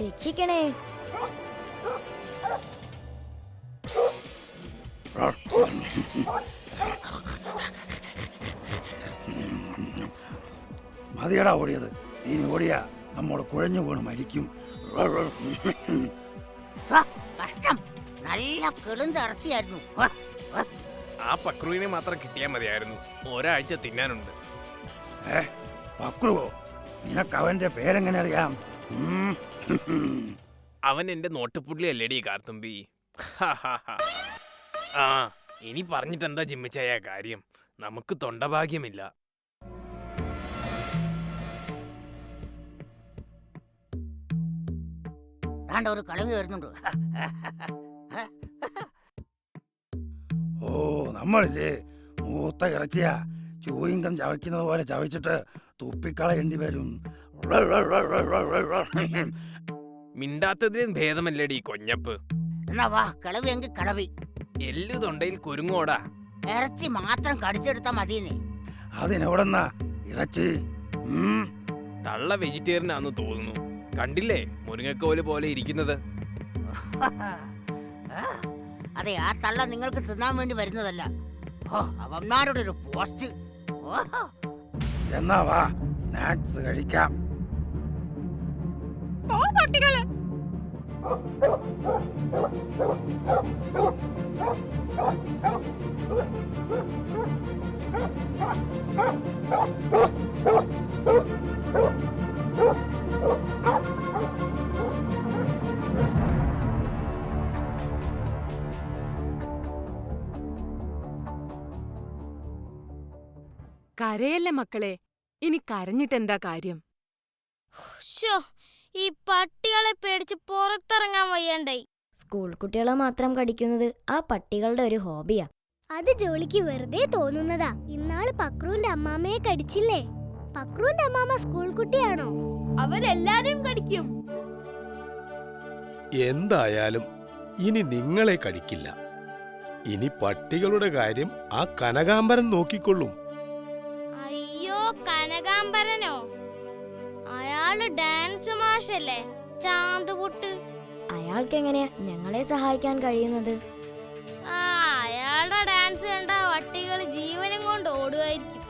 രക്ഷിക്കണേ. മതിയടാ ഓടിയത്. ഇനി ഓടിയാ നമ്മൾ കുഴഞ്ഞു വീണ് മരിക്കും. കഷ്ടം, നല്ല കിളുന്ത് ഇറച്ചിയായിരുന്നു. ആ പക്രുവിനെ മാത്രം കിട്ടിയാൽ മതിയായിരുന്നു. ഒരാഴ്ച തിന്നാനുണ്ട്. പക്രുവോ? നിനക്ക് അവന്റെ പേരെങ്ങനെ അറിയാം? അവൻ എന്റെ നോട്ടുപുള്ളി അല്ലേടി കാർത്തുമ്പി. ആ ഇനി പറഞ്ഞിട്ടെന്താ ജിമ്മിച്ചായ കാര്യം? നമുക്ക് തൊണ്ടഭാഗ്യമില്ല. ആണ്ട ഒരു കളവി വരുന്നുണ്ട്. ഓ നമ്മളില്ലേ മൂത്ത ഇറച്ചിയാ ചൂയിങ്കം ചവയ്ക്കുന്നത് പോലെ ചവച്ചിട്ട് തുപ്പിക്കളയേണ്ടി വരും. മിണ്ടാത്തതിനും ഭേദമല്ലേടി കൊഞ്ഞപ്പ്. എന്നാ വാ, കളവി എങ്കിൽ കളവി. എല്ലു തൊണ്ടയിൽ കുരുങ്ങോടാ. ഇറച്ചി മാത്രം കടിച്ചെടുത്താ മതിയെന്നേ. അതിനെവിടെന്നാ ഇറച്ചി? തള്ള വെജിറ്റേറിയൻ ആണെന്ന് തോന്നുന്നു. കണ്ടില്ലേ മുരിങ്ങക്കോല് പോലെ ഇരിക്കുന്നത്. അതെ, ആ തള്ള നിങ്ങൾക്ക് തിന്നാൻ വേണ്ടി വരുന്നതല്ല. ഓ, അവന്മാരുടെ ഒരു പോസ്റ്റ്. എന്നാ വാ സ്നാക്സ് കഴിക്കാം. കരയല്ലേ മക്കളെ, ഇനി കരഞ്ഞിട്ടെന്താ കാര്യം? ഈ പട്ടികളെ പേടിച്ച് പുറത്തിറങ്ങാൻ വയ്യണ്ടായി. സ്കൂൾ കുട്ടികളെ മാത്രം കടിക്കുന്നത് ആ പട്ടികളുടെ ഒരു ഹോബിയാ. അത് ജോലിക്ക് വെറുതെ തോന്നുന്നതാ. ഇന്നാള് പക്രുവിന്റെ അമ്മാമ്മയെ കടിച്ചില്ലേ? പക്രുവിന്റെ അമ്മാമ്മ സ്കൂൾ കുട്ടിയാണോ? അവരെല്ലാരും കടിക്കും. എന്തായാലും ഇനി നിങ്ങളെ കടിക്കില്ല. ഇനി പട്ടികളുടെ കാര്യം ആ കനകാംബരൻ നോക്കിക്കൊള്ളും. അയ്യോ, കനകാംബരനോ? അയാള് ഡാൻസ് മാഷല്ലേ, ചാന്തുപുട്ട്. അയാൾക്കെങ്ങനെയാ ഞങ്ങളെ സഹായിക്കാൻ കഴിയുന്നത്? അയാളുടെ ഡാൻസ് കണ്ട പട്ടികൾ ജീവനും കൊണ്ട് ഓടുമായിരിക്കും.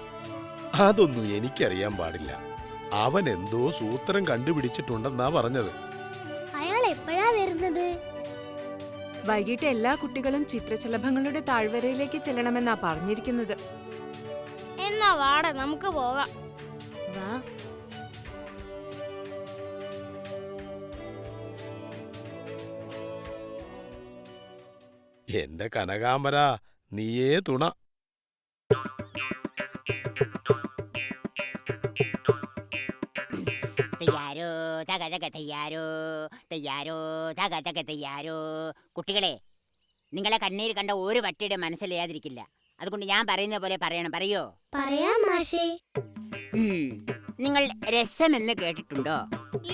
അതൊന്നും എനിക്കറിയാൻ പാടില്ല. അവൻ എന്തോ സൂത്രം കണ്ടുപിടിച്ചിട്ടുണ്ടെന്നാ പറഞ്ഞത്. അയാൾ എപ്പോഴാ വരുന്നത്? വൈകിട്ട് എല്ലാ കുട്ടികളും ചിത്രശലഭങ്ങളുടെ താഴ്വരയിലേക്ക് ചെല്ലണമെന്നാ പറഞ്ഞിരിക്കുന്നത്. എന്നാ വാട, നമുക്ക് പോവാം. വാ. എന്റെ കനകാംബര, നീയേ തുണ. തയ്യാറോ തക തക തയ്യാറോ, തയ്യാറോ തക തക തയ്യാറോ. കുട്ടികളെ, നിങ്ങളെ കണ്ണീര് കണ്ട ഒരു പട്ടിയുടെ മനസ്സിലേയാതിരിക്കില്ല. അതുകൊണ്ട് ഞാൻ പറയുന്ന പോലെ പറയണം. പറയോ? പറയാം മാഷേ. നിങ്ങൾ രസം എന്ന് കേട്ടിട്ടുണ്ടോ?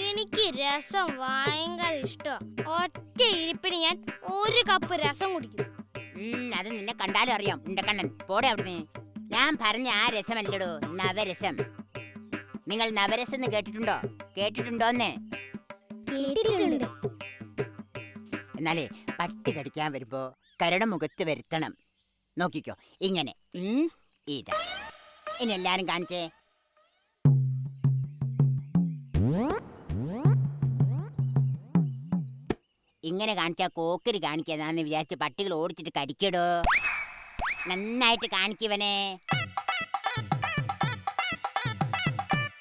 എനിക്ക് രസം ഭയങ്കര ഇഷ്ടം. ഒറ്റ ഇരിപ്പിന് ഞാൻ 1 കപ്പ് രസം കുടിക്കും. അത് നിന്നെ കണ്ടാലും അറിയാം. കണ്ണൻ പോടെ അവിടുന്ന്. ഞാൻ പറഞ്ഞ ആ രസമല്ലടോ, നവരസം. നിങ്ങൾ നവരസം എന്ന് കേട്ടിട്ടുണ്ടോ? കേട്ടിട്ടുണ്ടോന്ന്? കേട്ടിട്ടുണ്ട്. എന്നാലേ പട്ടി കടിക്കാൻ വരുമ്പോ കരട് മുഖത്ത് വരുത്തണം. നോക്കിക്കോ, ഇങ്ങനെ. ഇതാ. ഇനി എല്ലാരും കാണിച്ചേ. ഇങ്ങനെ കാണിച്ചാ കോക്കരി കാണിക്കാന്ന് വിചാരിച്ച് പട്ടികൾ ഓടിച്ചിട്ട് കടിക്കടോ. നന്നായിട്ട് കാണിക്കവനെ.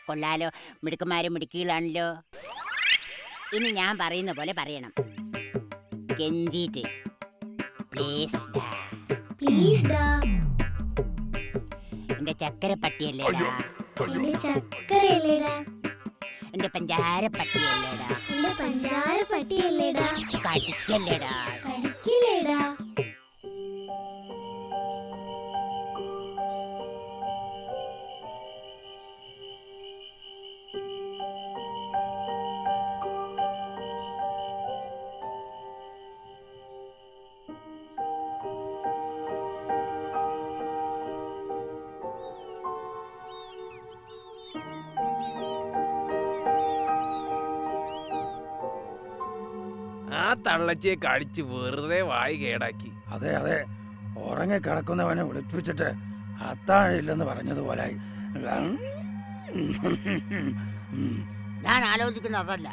കൊള്ളാലോ, മിടുക്കന്മാരും മിടുക്കികളാണല്ലോ. ഇനി ഞാൻ പറയുന്ന പോലെ പറയണം. കെഞ്ചിട്ട് പ്ലീസ് ഡാ. പ്ലീസ് ഡാ. എന്റെ ചക്കര പട്ടിയല്ലേടാ. എന്റെ ചക്കരയല്ലേടാ. എന്റെ പഞ്ചാര പട്ടിയല്ലേടാ. എന്റെ പഞ്ചാര പട്ടിയല്ലേടാ. കടിക്കല്ലേടാ. കടിക്കില്ലേടാ. ആ തള്ളച്ചിയെ കടിച്ച് വെറുതെ വായി കേടാക്കി. അതെ അതെ, ഉറങ്ങിക്കിടക്കുന്നവനെ വിളിപ്പിച്ചിട്ട് അത്താഴില്ലെന്ന് പറഞ്ഞതുപോലായി. ഞാൻ ആലോചിക്കുന്നത് അതല്ല.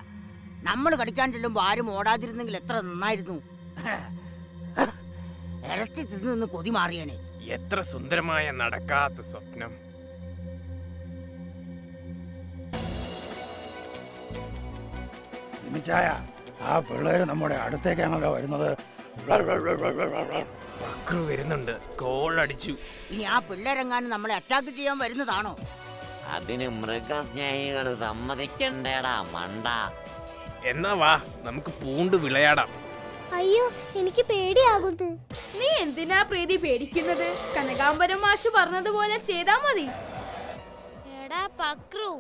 നമ്മൾ കടിക്കാൻ ചെല്ലുമ്പോ ആരും ഓടാതിരുന്നെങ്കിൽ എത്ര നന്നായിരുന്നു. ഇറച്ചി തിന്ന് നിന്ന് കൊതി മാറിയാണ്. എത്ര സുന്ദരമായ നടക്കാത്ത സ്വപ്നം. നിമിച്ചായ, ആ പിള്ളേര് നമ്മുടെ അടുത്തേക്കാണല്ലോ വരുന്നത്. പക്രു വരുന്നുണ്ട്. കോളടിച്ചു. ഇനി ആ പിള്ളേരെങ്ങാനും നമ്മളെ അറ്റാക്ക് ചെയ്യാൻ വരുന്നതാണോ? അതിന് മൃഗസ്നേഹികൾ സമ്മതിക്കണ്ടേടാ മണ്ട. എന്നാ വാ നമുക്ക് പൂണ്ട് വിളയാടാം. അയ്യോ എനിക്ക് പേടിയാകുന്നു. നീ എന്തിനാ പ്രീതി പേടിക്കുന്നത്? കനകാംബരം മാഷ് പറഞ്ഞതുപോലെ ചെയ്താ മതി. എടാ പക്രു,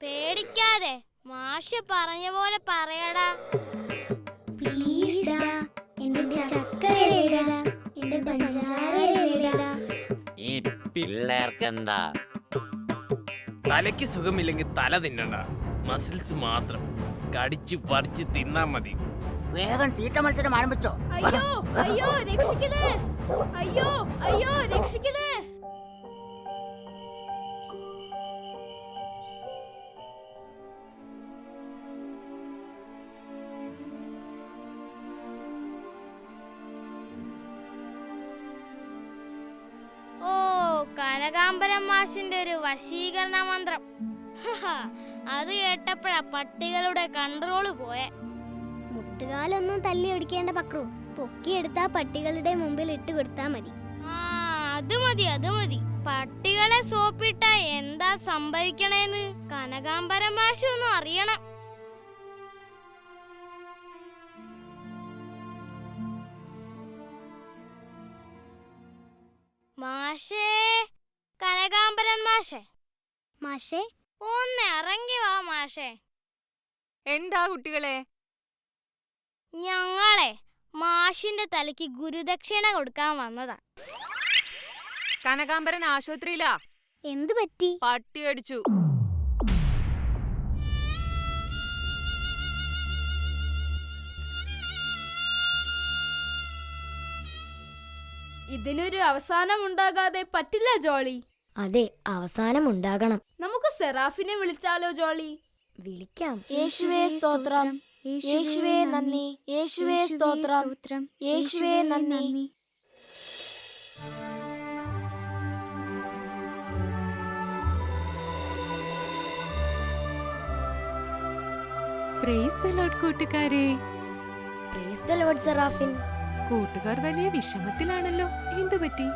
പേടിക്കാതെ മാഷ് പറഞ്ഞ പോലെ പറയടാ. പ്ലീസ് ഡാ, എന്റെ ചക്കരയിലെടാ, എന്റെ പഞ്ചാരയിലെടാ. ഈ പിള്ളേർക്കെന്താ? തലയ്ക്ക് സുഖമില്ലെങ്കിൽ തല തിന്നണ്ട, മസിൽസ് മാത്രം കടിച്ചു പറിച്ച് തിന്നാ മതി. വേഗം തീറ്റ മത്സരം ആരംഭിച്ചോ. അയ്യോ അയ്യോ രക്ഷിക്കണേ, അയ്യോ അയ്യോ രക്ഷിക്കണേ. ഓ, കനകാംബരം മാഷിന്റെ ഒരു വശീകരണ മന്ത്രം. അത് കേട്ടപ്പോഴാ പട്ടികളുടെ കൺട്രോള് പോയെ. മുട്ടുകാലൊന്നും തല്ലി ഒടിക്കേണ്ട പക്രു, പൊക്കിയെടുത്താ പട്ടികളുടെ മുമ്പിൽ ഇട്ട് കൊടുത്താ മതി. ആ, അത് മതി, അത് മതി. പട്ടികളെ സോപ്പിട്ട എന്താ സംഭവിക്കണേന്ന് കനകാംബരം മാഷ് ഒന്നും അറിയണം. മാഷേ, കനകാംബരൻ മാഷേ, മാഷേ, ഒന്ന് ഇറങ്ങി വാ മാഷേ. എന്താ കുട്ടികളെ? ഞങ്ങളെ മാഷിന്റെ തലയ്ക്ക് ഗുരുദക്ഷിണ കൊടുക്കാൻ വന്നതാ. കനകാംബരൻ ആശുപത്രിയിലാ. എന്തു പറ്റി? പട്ടി അടിച്ചു. ഇതിനൊരു അവസാനം ഉണ്ടാകാതെ പറ്റില്ല ജോളി. അതെ, അവസാനം ഉണ്ടാകണം. നമുക്ക് സെറാഫിനെ വിളിച്ചാലോ ജോളി? വിളിക്കാം. യേശുവേ സ്തോത്രം, യേശുവേ നന്ദി, യേശുവേ സ്തോത്രം, യേശുവേ നന്ദി. പ്രൈസ് ദി ലോർഡ് കൂട്ടുകാരെ. Praise the Lord Serafin. കൂട്ടുകാർ വലിയ വിഷമത്തിലാണല്ലോ. എന്തു പറ്റി?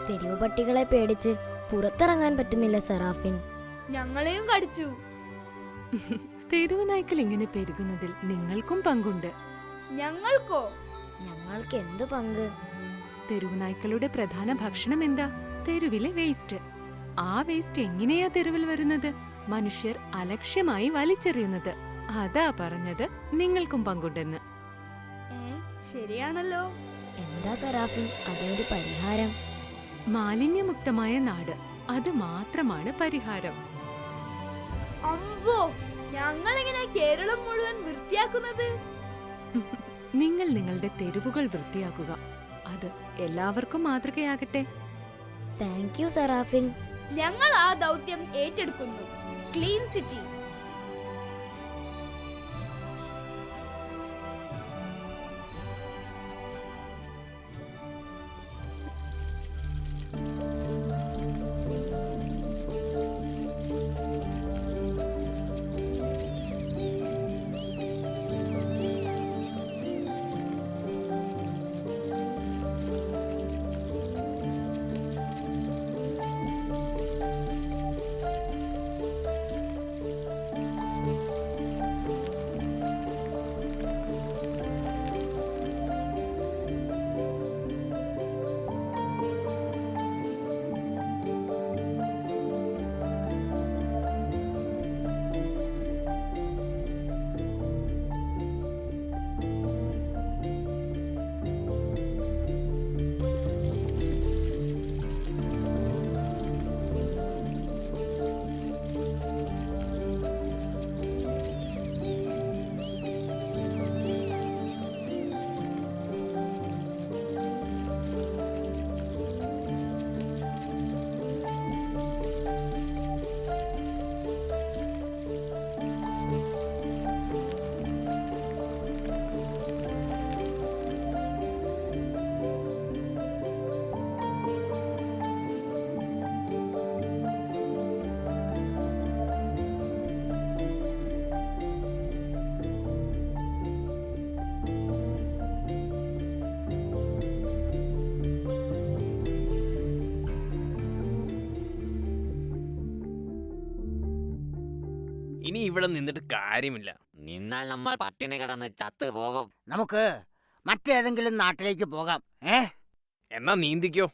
തെരുവ് പട്ടികളെ പേടിച്ച് പുറത്തിറങ്ങാൻ പറ്റുന്നില്ല സെറാഫിൻ. ഞങ്ങളെയും കടിച്ചു. തെരുവ് നായ്ക്കൾ ഇങ്ങനെ പെരുകുന്നതിൽ നിങ്ങൾക്കും പങ്കുണ്ട്. ഞങ്ങൾക്കോ? ഞങ്ങൾക്ക് എന്ത് പങ്ക്? തെരുവ് നായ്ക്കളുടെ പ്രധാന ഭക്ഷണം എന്താ? തെരുവിലെ വേസ്റ്റ്. ആ വേസ്റ്റ് എങ്ങനെയാ തെരുവിൽ വരുന്നത്? മനുഷ്യർ അലക്ഷ്യമായി വലിച്ചെറിയുന്നത്. അതാ പറഞ്ഞത് നിങ്ങൾക്കും പങ്കുണ്ടെന്ന്. ശരിയാണല്ലോ. എന്താ സെറാഫിൻ അതിനൊരു പരിഹാരം? മാലിന്യമുക്തമായ നാട്, അത് മാത്രമാണ് പരിഹാരം. അമ്പോ, ഞങ്ങൾ എങ്ങനെ കേരളം മുഴുവൻ വൃത്തിയാക്കുന്നത്? നിങ്ങൾ നിങ്ങളുടെ തെരുവുകൾ വൃത്തിയാക്കുക. അത് എല്ലാവർക്കും മാതൃകയാകട്ടെ. Thank you Serafin. ഞങ്ങൾ ആ ദൗത്യം ഏറ്റെടുക്കുന്നു. Clean city. ഇനി ഇവിടെ നിന്നിട്ട് കാര്യമില്ല. നിന്നാൽ നമ്മൾ പട്ടിണി കിടന്ന് ചത്തുപോകും. നമുക്ക് മറ്റേതെങ്കിലും നാട്ടിലേക്ക് പോകാം. എന്നാ നീന്തിക്കോ.